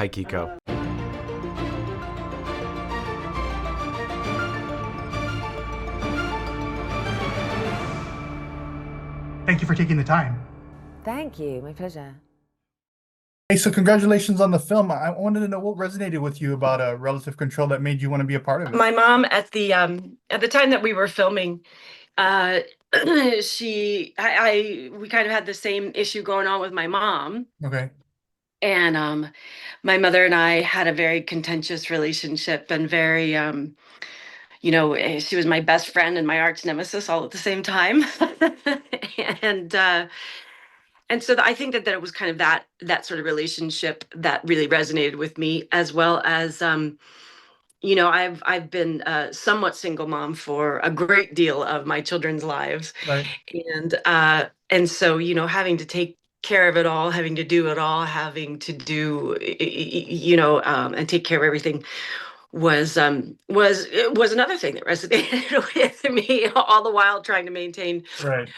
Hi, Kiko. Thank you for taking the time. Thank you. My pleasure. Hey, so congratulations on the film. I wanted to know what resonated with you about relative control that made you want to be a part of it. My mom at the time that we were filming, uh we kind of had the same issue going on with my mom. Okay. And my mother and I had a very contentious relationship, and very she was my best friend and my arch nemesis all at the same time. and uh and so I think that it was kind of that sort of relationship that really resonated with me, as well as I've been a somewhat single mom for a great deal of my children's lives, Right. and so having to take care of it all, having to do it all, having to do and take care of everything was another thing that resonated with me, all the while trying to maintain Right.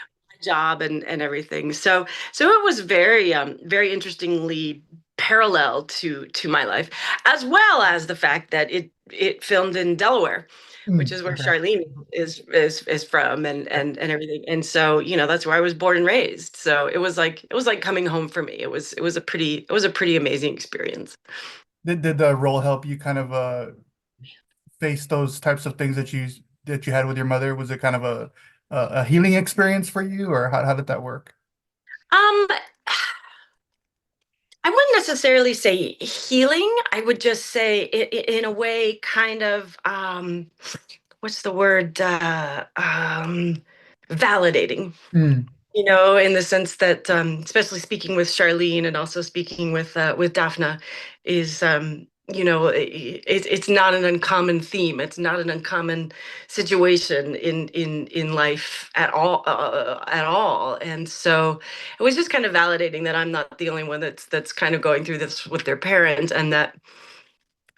job and everything. So it was very interestingly parallel to my life, as well as the fact that it filmed in Delaware, which is where Okay. Charlene is from, and everything. And so that's where I was born and raised. So it was like coming home for me. It was a pretty amazing experience. Did the role help you kind of face those types of things that you had with your mother? Was it kind of a healing experience for you, or how did that work? Um, I wouldn't necessarily say healing. I would just say, in a way, kind of, what's the word? Validating. In the sense that, especially speaking with Charlene and also speaking with Daphne, is it's not an uncommon theme. It's not an uncommon situation in life at all. And so it was just kind of validating that I'm not the only one that's kind of going through this with their parent, and that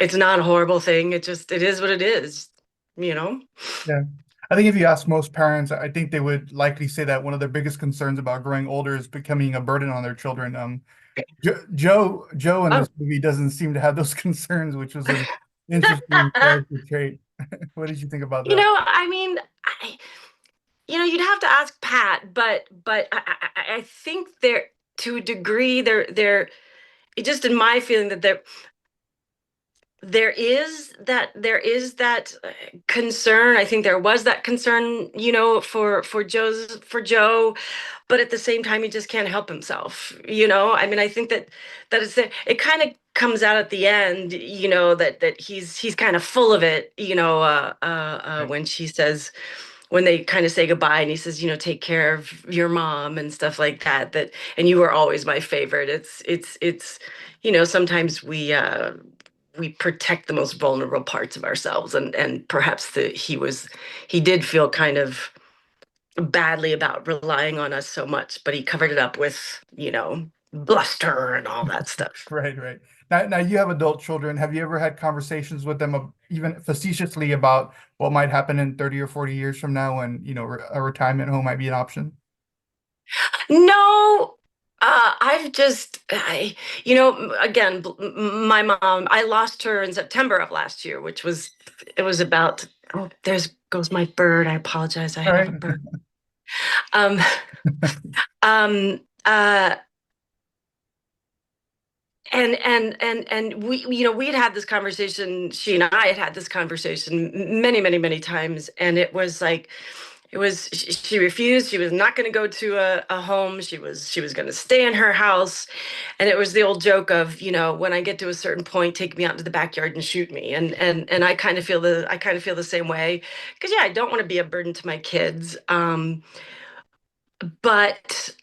it's not a horrible thing. It is what it is, you know. Yeah. I think if you ask most parents, I think they would likely say that one of their biggest concerns about growing older is becoming a burden on their children. Joe in Oh, this movie doesn't seem to have those concerns, which was an interesting character trait. What did you think about that? I mean, I, you'd have to ask Pat, but I think there, to a degree, it just in my feeling that there is that concern. I think there was that concern, for Joe, but at the same time, he just can't help himself. I mean, I think that it kind of comes out at the end, that he's kind of full of it, Right. when they kind of say goodbye, and he says, take care of your mom and stuff like that. And you were always my favorite. It's sometimes we protect the most vulnerable parts of ourselves, and perhaps he did feel kind of badly about relying on us so much, but he covered it up with bluster and all that stuff. Right, right. Now you have adult children. Have you ever had conversations with them, even facetiously, about what might happen in 30 or 40 years from now when, a retirement home might be an option? No, I've just, again, my mom, I lost her in September of last year, it was about, oh, there's goes my bird. I apologize. I All have right. a bird. Um, um, uh, and we had this conversation. She and I had this conversation many, many, many times, and it was like, she refused. She was not going to go to a home. She was going to stay in her house. And it was the old joke of, when I get to a certain point, take me out into the backyard and shoot me. And I kind of feel the same way, because yeah, I don't want to be a burden to my kids. But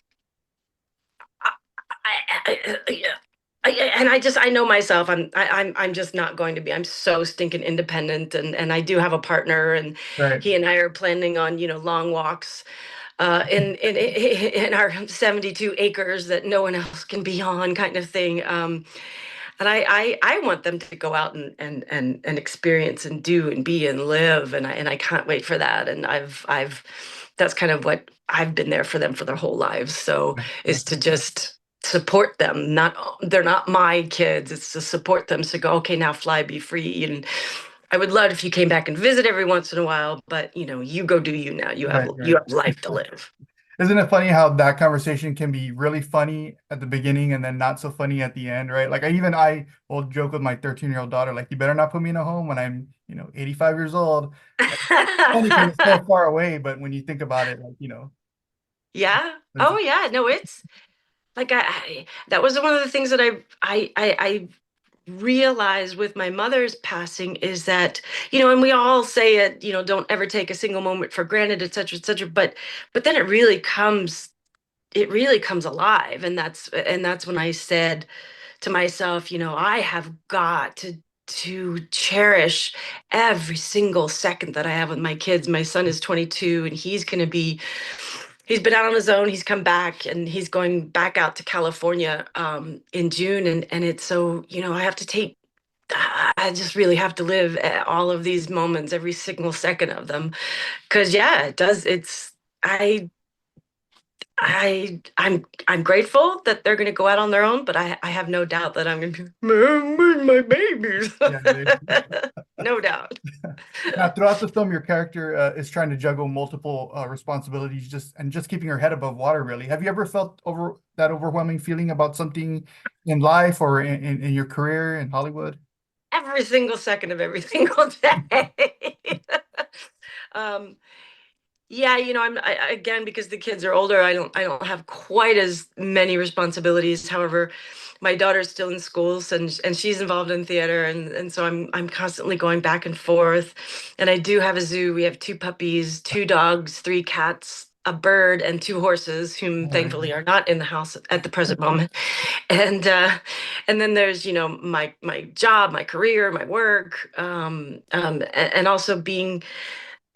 yeah, and I know myself. I'm just not going to be. I'm so stinking independent, and I do have a partner, and Right. he and I are planning on long walks, in our 72 acres that no one else can be on, kind of thing. And I want them to go out and experience and do and be and live, and I can't wait for that. And I've that's kind of what I've been there for them for their whole lives. So, is to just support them. They're not my kids. It's to support them. So go, okay, now fly, be free. And I would love if you came back and visit every once in a while, but you go do you now. Right, You right. have life to live. Isn't it funny how that conversation can be really funny at the beginning and then not so funny at the end, right? Like I will joke with my 13-year-old daughter, like, you better not put me in a home when I'm, 85 years old. Funny because it's so far away, but when you think about it, like, Yeah. there's Oh yeah. No, it's like that was one of the things that I realized with my mother's passing is that, and we all say it, don't ever take a single moment for granted, et cetera, et cetera. But then it really comes alive. And that's when I said to myself, I have got to cherish every single second that I have with my kids. My son is 22 and he's been out on his own. He's come back and he's going back out to California in June. And it's so, I just really have to live all of these moments, every single second of them. Cause yeah, it does. I, I'm grateful that they're going to go out on their own, but I have no doubt that I'm going to be, "Mom, where's my babies?" yeah. No doubt. Now, throughout the film, your character is trying to juggle multiple responsibilities, just keeping her head above water. Really, have you ever felt that overwhelming feeling about something in life or in your career in Hollywood? Every single second of every single day. um, yeah, again, because the kids are older, I don't have quite as many responsibilities. However, my daughter's still in schools and she's involved in theater, and so I'm constantly going back and forth. And I do have a zoo. We have two puppies, two dogs, three cats, a bird, and two horses, whom Oh, very thankfully nice. are not in the house at the present moment. And then there's my job, my career, my work, and also being,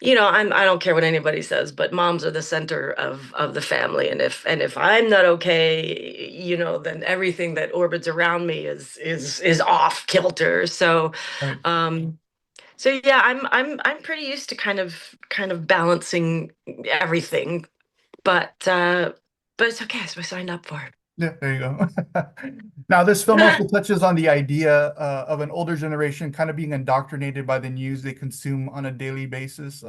I don't care what anybody says, but moms are the center of the family. And if I'm not okay, then everything that orbits around me is off kilter. So Right. um yeah, I'm pretty used to kind of balancing everything, but it's okay. It's what I signed up for. Yeah, there you go. Now, this film also touches on the idea of an older generation kind of being indoctrinated by the news they consume on a daily basis.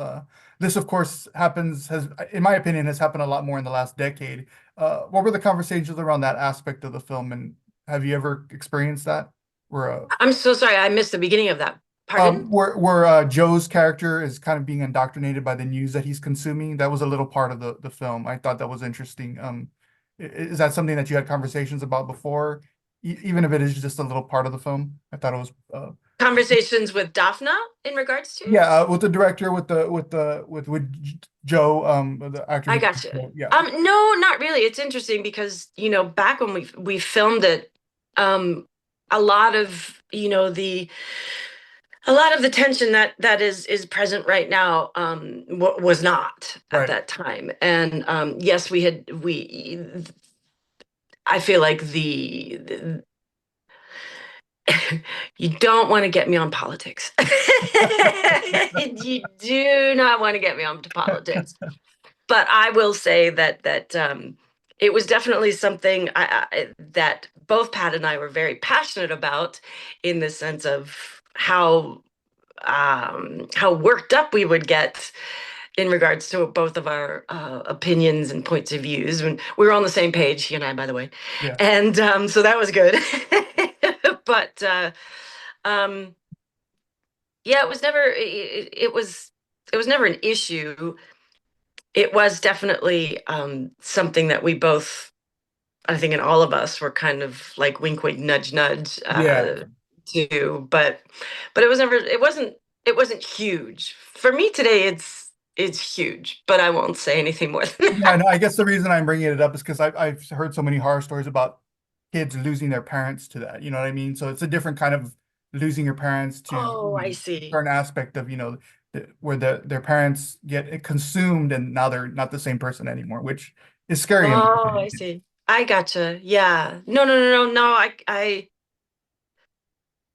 This, of course, in my opinion, has happened a lot more in the last decade. What were the conversations around that aspect of the film, and have you ever experienced that? Where I'm so sorry, I missed the beginning of that. Pardon? Joe's character is kind of being indoctrinated by the news that he's consuming. That was a little part of the film. I thought that was interesting. Is that something that you had conversations about before, even if it is just a little part of the film? I thought it was, Conversations with Daphna in regards to? yeah, with the director, with Joe, the actor I who, gotcha. yeah, No, not really. It's interesting because, back when we filmed it, um, a lot of, the tension that is present right now, was not at right, that time. And yes, I feel like you don't want to get me on politics. You do not want to get me on to politics. But I will say that it was definitely something that both Pat and I were very passionate about, in the sense of how worked up we would get in regards to both of our opinions and points of views. And we were on the same page, he and I, by the way, yeah, and so that was good. But um, yeah, it was never an issue. It was definitely something that we both, I think, in all of us, were kind of like wink, wink, nudge, nudge yeah. to. But it wasn't huge for me today. It's huge, but I won't say anything more than Yeah, that. no, I guess the reason I'm bringing it up is because I've heard so many horror stories about kids losing their parents to that. You know what I mean? So it's a different kind of losing your parents to, Oh, I see. certain aspect of, where their parents get consumed and now they're not the same person anymore, which is scary in my Oh, I opinion. see. I gotcha. Yeah. No, no, no, no, no.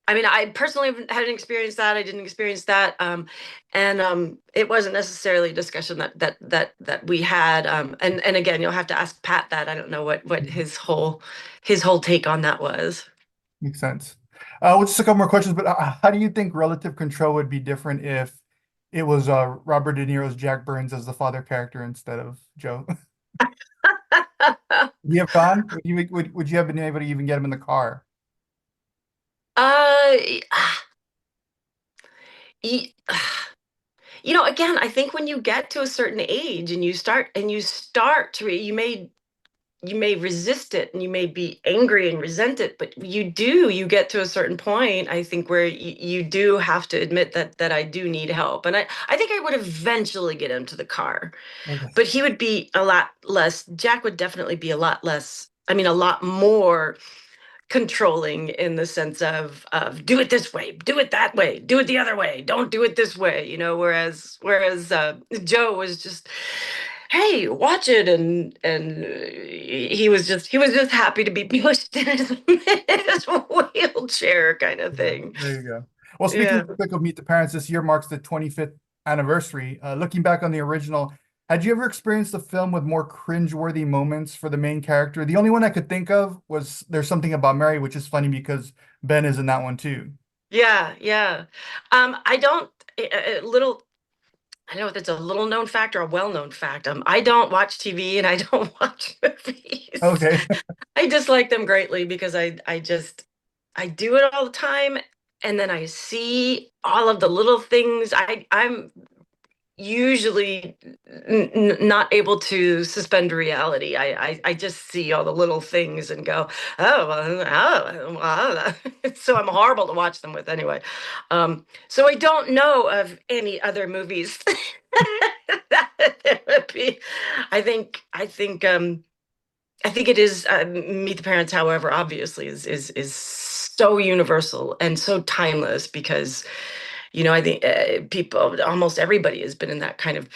I I mean, I personally hadn't experienced that. I didn't experience that. And it wasn't necessarily a discussion that we had. And again, you'll have to ask Pat that. I don't know what his whole take on that was. Makes sense. Just a couple more questions, but how do you think relative control would be different if it was Robert De Niro's Jack Burns as the father character instead of Joe? Would you have gone? Would you have been able to even get him in the car? uh, y- again, I think when you get to a certain age and you start to you may resist it and you may be angry and resent it, but you get to a certain point, I think, where you do have to admit that I do need help. And I think I would eventually get into the car, Okay. but he would be a lot less. Jack would definitely be a lot less, I mean, a lot more controlling, in the sense of do it this way, do it that way, do it the other way, don't do it this way, whereas Joe was just, hey, watch it, and he was just happy to be pushed in his wheelchair, kind of Yeah, thing. there you go. Well, speaking Yeah. of the pick of Meet the Parents, this year marks the 25th anniversary. Looking back on the original, had you ever experienced a film with more cringeworthy moments for the main character? The only one I could think of was There's Something About Mary, which is funny because Ben is in that one too. Yeah, yeah. I don't a little I don't know if it's a little known fact or a well-known fact. I don't watch TV and I don't watch movies. Okay. I dislike them greatly because I do it all the time, and then I see all of the little things. I'm usually not able to suspend reality. I just see all the little things and go, oh, so I'm horrible to watch them with anyway. So I don't know of any other movies that it would be. I think it is, Meet the Parents, however, obviously is so universal and so timeless, because I think people, almost everybody, has been in that kind of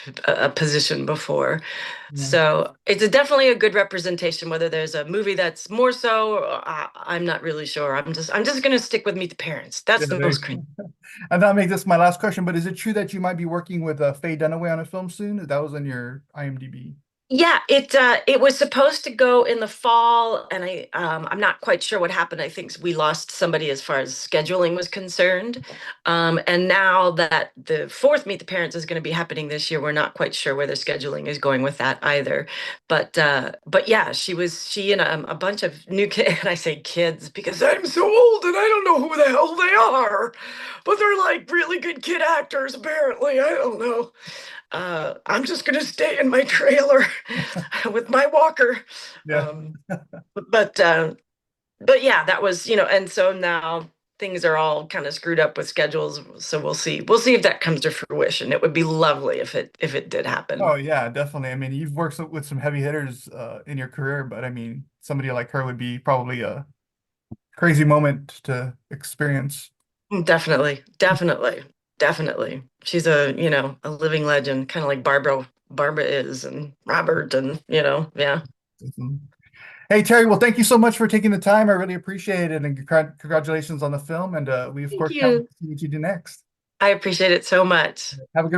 position before. Yeah. So it's definitely a good representation. Whether there's a movie that's more so, I'm not really sure. I'm just gonna stick with Meet the Parents. Yeah, That's the there you most cringe. go. And that'll make this my last question, but is it true that you might be working with Faye Dunaway on a film soon? That was on your IMDb. Yeah, it was supposed to go in the fall, and I'm not quite sure what happened. I think we lost somebody as far as scheduling was concerned. And now that the fourth Meet the Parents is going to be happening this year, we're not quite sure where the scheduling is going with that either. But yeah, she and a bunch of new kids, and I say kids because I'm so old and I don't know who the hell they are, but they're like really good kid actors apparently. I don't know. I'm just gonna stay in my trailer with my walker. Yeah. Um, but yeah, that was, and so now things are all kind of screwed up with schedules. So we'll see. We'll see if that comes to fruition. It would be lovely if it did Oh happen. yeah, definitely. I mean, you've worked with some heavy hitters in your career, but I mean, somebody like her would be probably a crazy moment to experience. Definitely, definitely, definitely. She's a living legend, kind of like Barbara is, and Robert, and yeah. Mhm. Hey Terry, well, thank you so much for taking the time. I really appreciate it, and congratulations on the film. And we of Thank course can't wait you. to see what you do next. I appreciate it so much. Have a good